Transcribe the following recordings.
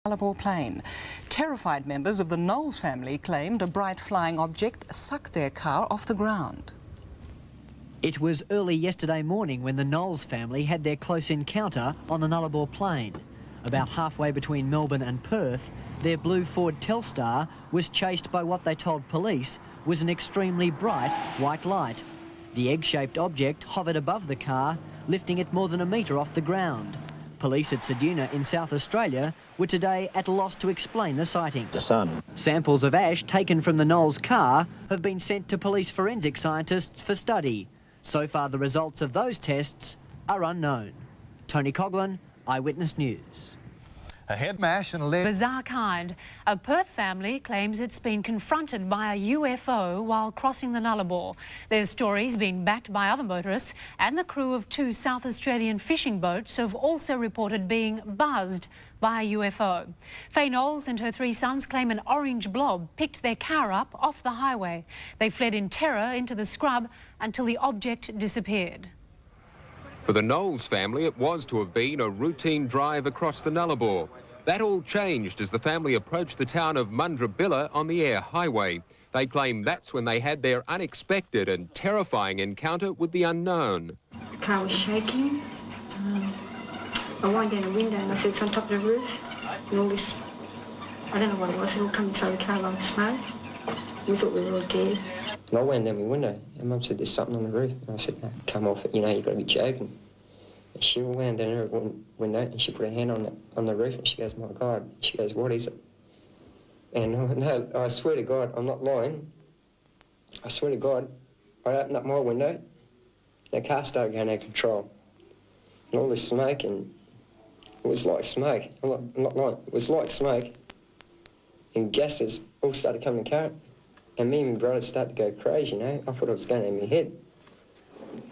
Nullarbor Plain. Terrified members of the Knowles family claimed a bright flying object sucked their car off the ground. It was early yesterday morning when the Knowles family had their close encounter on the Nullarbor Plain. About halfway between Melbourne and Perth, their blue Ford Telstar was chased by what they told police was an extremely bright white light. The egg-shaped object hovered above the car, lifting it more than a metre off the ground. Police at Ceduna in South Australia were today at a loss to explain the sighting. The sun. Samples of ash taken from the Knowles car have been sent to police forensic scientists for study. So far, the results of those tests are unknown. Tony Coughlin, Eyewitness News. A head mash and a lead. Bizarre kind. A Perth family claims it's been confronted by a UFO while crossing the Nullarbor. Their stories being backed by other motorists, and the crew of 2 South Australian fishing boats have also reported being buzzed by a UFO. Faye Knowles and her 3 sons claim an orange blob picked their car up off the highway. They fled in terror into the scrub until the object disappeared. For the Knowles family, it was to have been a routine drive across the Nullarbor. That all changed as the family approached the town of Mundrabilla on the air highway. They claim that's when they had their unexpected and terrifying encounter with the unknown. The car was shaking. I went down the window and I said, it's on top of the roof. And all this, I don't know what it was, it all come inside the car like smoke. We thought we were all dead. And I went down my window, and Mum said, there's something on the roof. And I said, no, come off it, you know, you've got to be joking. And she went down her window, and she put her hand on the roof, and she goes, my God. She goes, what is it? And no, I swear to God, I'm not lying. I swear to God, I opened up my window, and the car started going out of control. And all this smoke, and it was like smoke. I'm not lying. It was like smoke. And gases all started coming to the car. And me and my brother started to go crazy, you know. I thought I was going in my head.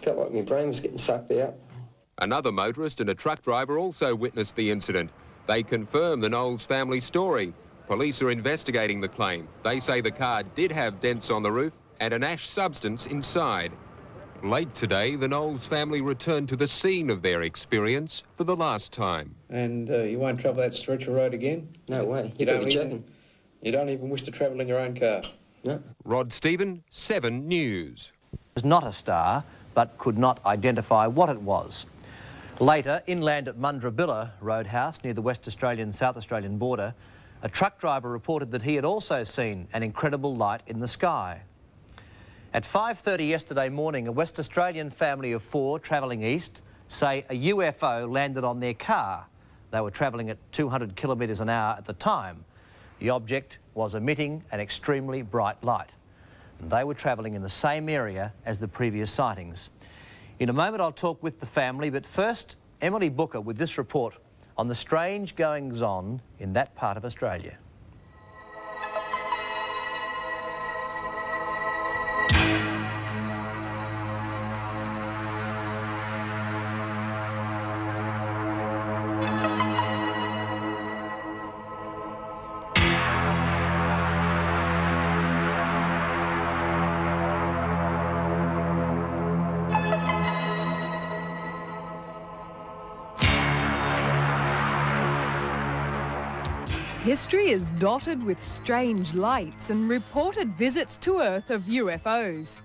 Felt like my brain was getting sucked out. Another motorist and a truck driver also witnessed the incident. They confirm the Knowles family story. Police are investigating the claim. They say the car did have dents on the roof and an ash substance inside. Late today, the Knowles family returned to the scene of their experience for the last time. And you won't travel that stretch of road again? No way. You don't even wish to travel in your own car? No. Rod Stephen, 7 News. It was not a star, but could not identify what it was. Later, inland at Mundrabilla Roadhouse, near the West Australian-South Australian border, a truck driver reported that he had also seen an incredible light in the sky. At 5:30 yesterday morning, a West Australian family of 4 travelling east say a UFO landed on their car. They were travelling at 200 kilometres an hour at the time. The object was emitting an extremely bright light. And they were travelling in the same area as the previous sightings. In a moment, I'll talk with the family, but first, Emily Booker with this report on the strange goings-on in that part of Australia. History is dotted with strange lights and reported visits to Earth of UFOs.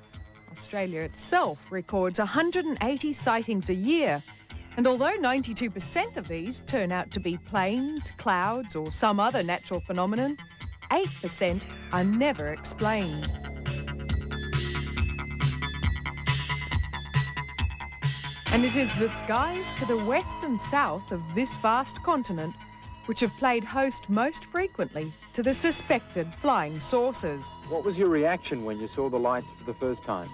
Australia itself records 180 sightings a year, and although 92% of these turn out to be planes, clouds or some other natural phenomenon, 8% are never explained. And it is the skies to the west and south of this vast continent which have played host most frequently to the suspected flying saucers. What was your reaction when you saw the lights for the first time?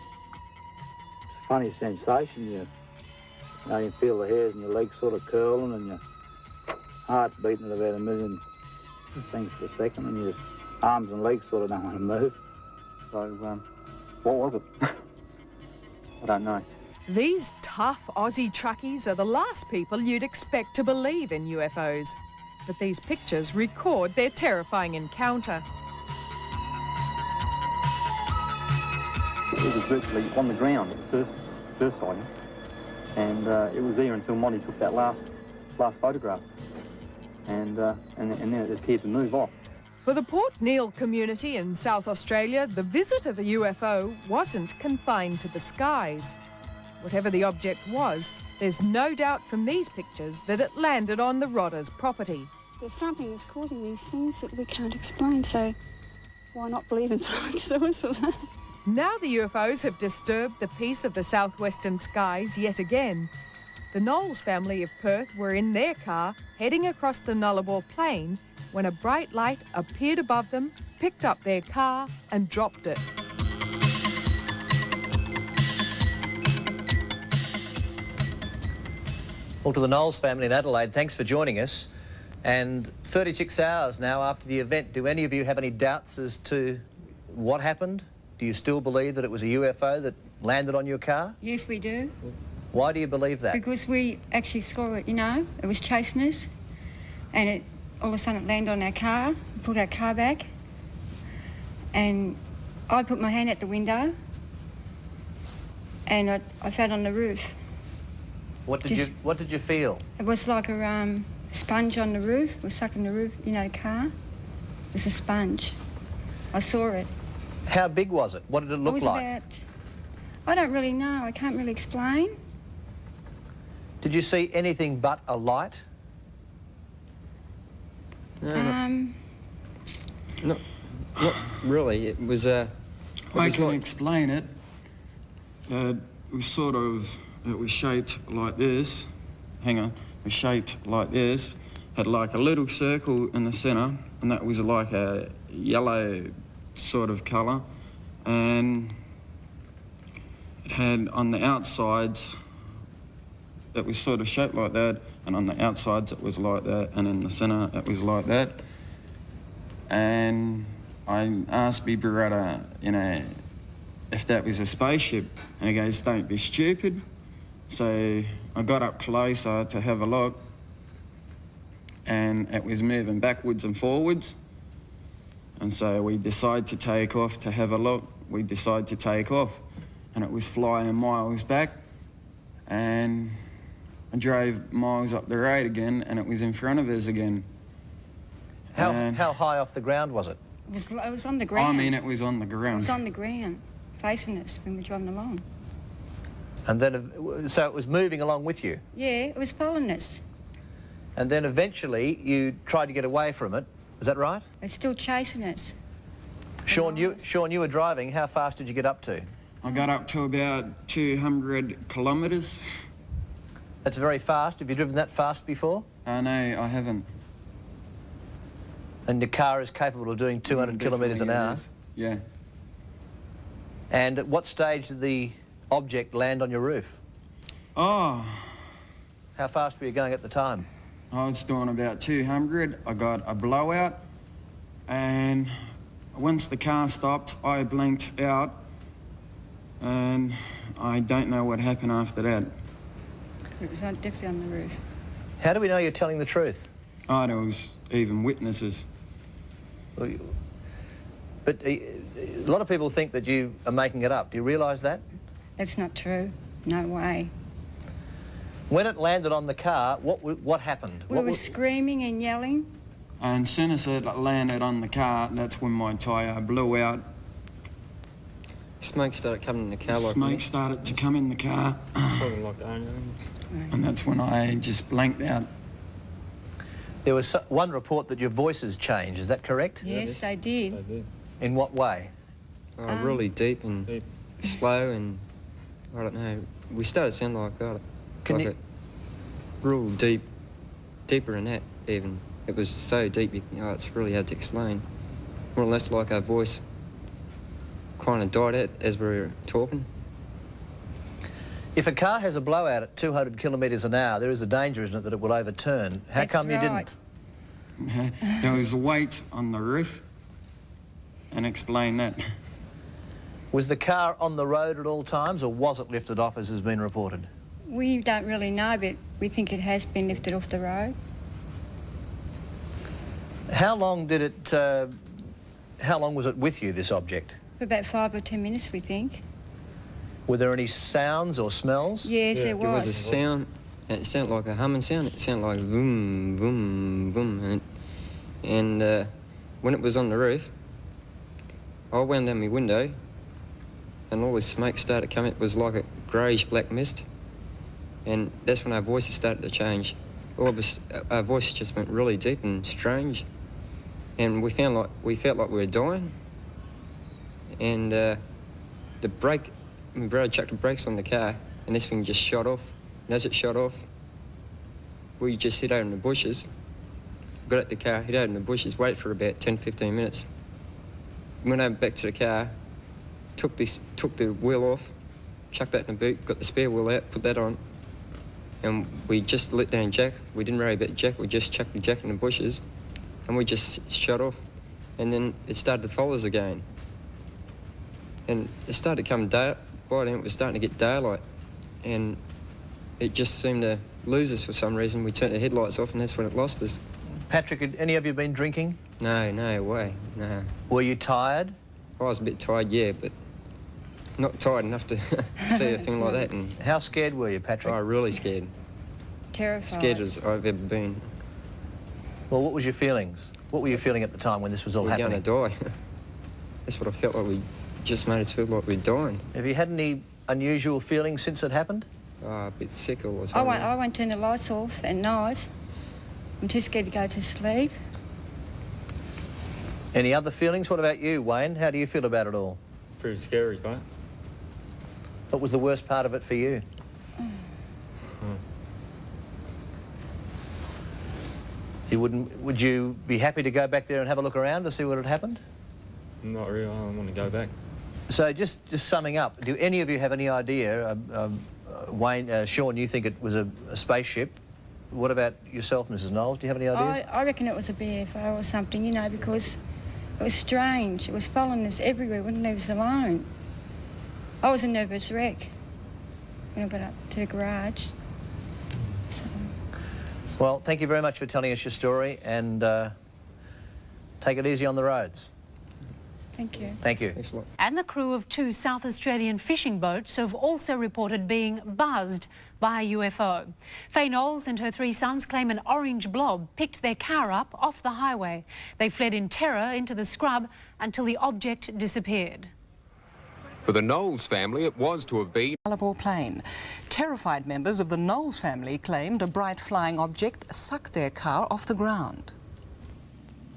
Funny sensation. You feel the hairs in your legs sort of curling and your heart's beating at about 1 million things per second, and your arms and legs sort of don't want to move. So, what was it? I don't know. These tough Aussie truckies are the last people you'd expect to believe in UFOs. But these pictures record their terrifying encounter. It was virtually on the ground at the first sighting, and it was there until Monty took that last photograph. and then it appeared to move off. For the Port Neal community in South Australia, the visit of a UFO wasn't confined to the skies. Whatever the object was, there's no doubt from these pictures that it landed on the Rodders' property. There's something that's causing these things that we can't explain, so why not believe in the source of that? Now the UFOs have disturbed the peace of the southwestern skies yet again. The Knowles family of Perth were in their car heading across the Nullarbor Plain when a bright light appeared above them, picked up their car and dropped it. Well, to the Knowles family in Adelaide, thanks for joining us. And 36 hours now after the event, do any of you have any doubts as to what happened? Do you still believe that it was a UFO that landed on your car? Yes, we do. Why do you believe that? Because we actually saw it, you know, it was chasing us, and it all of a sudden it landed on our car, pulled our car back, and I put my hand out the window, and I fell on the roof. What did you feel? It was like a sponge on the roof. It was sucking the roof, you know, the car. It was a sponge. I saw it. How big was it? What did it look like? It was about, I don't really know. I can't really explain. Did you see anything but a light? No, not really. It was I can explain it. It was it was shaped like this. Hang on. It was shaped like this. Had like a little circle in the centre, and that was like a yellow sort of colour. And it had on the outsides, it was sort of shaped like that, and on the outsides it was like that, and in the centre it was like that. And I asked my brother, you know, if that was a spaceship, and he goes, "Don't be stupid." So I got up closer to have a look, and it was moving backwards and forwards. And so we decided to take off to have a look. We decided to take off, and it was flying miles back, and I drove miles up the road again, and it was in front of us again. How high off the ground was it? It was on the ground. I mean, it was on the ground. It was on the ground, facing us when we were driving along. And then, so it was moving along with you? Yeah, it was following us. And then eventually you tried to get away from it, is that right? It's still chasing us. Sean, you were driving. How fast did you get up to? I got up to about 200 kilometres. That's very fast. Have you driven that fast before? No, I haven't. And your car is capable of doing 200 kilometres an hour? Yeah. And at what stage did the object land on your roof? Oh. How fast were you going at the time? I was doing about 200. I got a blowout, and once the car stopped, I blinked out, and I don't know what happened after that. It was definitely on the roof. How do we know you're telling the truth? Oh, there was even witnesses. But a lot of people think that you are making it up. Do you realise that? That's not true. No way. When it landed on the car, what happened? We were screaming and yelling. And as soon as it landed on the car, that's when my tyre blew out. Smoke started coming in the car. Smoke started to come in the car. Probably like onions. And that's when I just blanked out. There was one report that your voices changed, is that correct? Yes, they did. They did. In what way? Really deep and slow, and I don't know. We started sounding like that. Can like you... real deep, deeper than that even. It was so deep, it's really hard to explain. More or less like our voice kind of died out as we were talking. If a car has a blowout at 200 kilometres an hour, there is a danger, isn't it, that it will overturn. How come you didn't? There was a weight on the roof, and explain that. Was the car on the road at all times, or was it lifted off, as has been reported? We don't really know, but we think it has been lifted off the road. How long did it... how long was it with you, this object? For about 5 or 10 minutes, we think. Were there any sounds or smells? Yes, there was. There was a sound, And it sounded like a humming sound. It sounded like boom, boom, boom. And when it was on the roof, I wound down my window and all this smoke started coming. It was like a greyish black mist. And that's when our voices started to change. All of us, our voices just went really deep and strange. And we felt like we were dying. And the brake, my brother chucked the brakes on the car and this thing just shot off. And as it shot off, we just hid out in the bushes, got out the car, hid out in the bushes, waited for about 10-15 minutes. Went over back to the car, took the wheel off, chucked that in the boot, got the spare wheel out, put that on, and we just let down Jack. We didn't worry about Jack, we just chucked the Jack in the bushes, and we just shut off. And then it started to follow us again. And it started to come by then it was starting to get daylight, and it just seemed to lose us for some reason. We turned the headlights off and that's when it lost us. Patrick, had any of you been drinking? No way, no. Were you tired? I was a bit tired, yeah, but not tired enough to see a thing like that. And how scared were you, Patrick? Oh, really scared. Terrified. Scared as I've ever been. Well, what was your feelings? What were you feeling at the time when this was all happening? We're going to die. That's what I felt like. We just made us feel like we're dying. Have you had any unusual feelings since it happened? Oh, a bit sick or I won't turn the lights off at night. I'm too scared to go to sleep. Any other feelings? What about you, Wayne? How do you feel about it all? Pretty scary, mate. What was the worst part of it for you? Would you be happy to go back there and have a look around to see what had happened? Not really, I want to go back. So just summing up, do any of you have any idea, Wayne, Sean, you think it was a spaceship. What about yourself, Mrs. Knowles? Do you have any ideas? I reckon it was a BFO or something, you know, because it was strange. It was following us everywhere, wouldn't leave us alone. I was a nervous wreck when I got up to the garage. So. Well, thank you very much for telling us your story, and take it easy on the roads. Thank you. Thank you. Thanks a lot. And the crew of 2 South Australian fishing boats have also reported being buzzed by a UFO. Faye Knowles and her 3 sons claim an orange blob picked their car up off the highway. They fled in terror into the scrub until the object disappeared. For the Knowles family, it was to have been Nullarbor Plain. Terrified members of the Knowles family claimed a bright flying object sucked their car off the ground.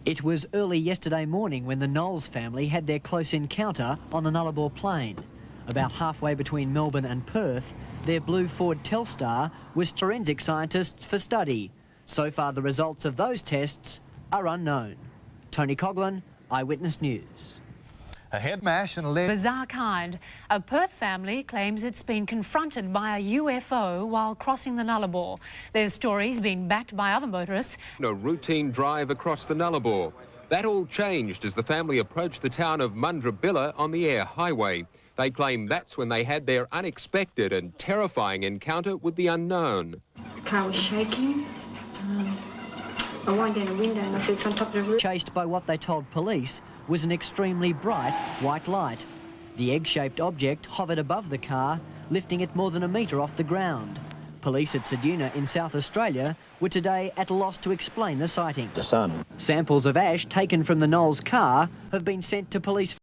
It was early yesterday morning when the Knowles family had their close encounter on the Nullarbor Plain. About halfway between Melbourne and Perth, their blue Ford Telstar was forensic scientists for study. So far, the results of those tests are unknown. Tony Coughlin, Eyewitness News. A head mash and lead. Bizarre kind. A Perth family claims it's been confronted by a UFO while crossing the Nullarbor. Their story's been backed by other motorists. a routine drive across the Nullarbor. That all changed as the family approached the town of Mundrabilla on the air highway. They claim that's when they had their unexpected and terrifying encounter with the unknown. The car was shaking. I went down a window and I said it's on top of the roof. Chased by what they told police was an extremely bright white light. The egg-shaped object hovered above the car, lifting it more than a metre off the ground. Police at Ceduna in South Australia were today at a loss to explain the sighting. The sun. Samples of ash taken from the Knowles car have been sent to police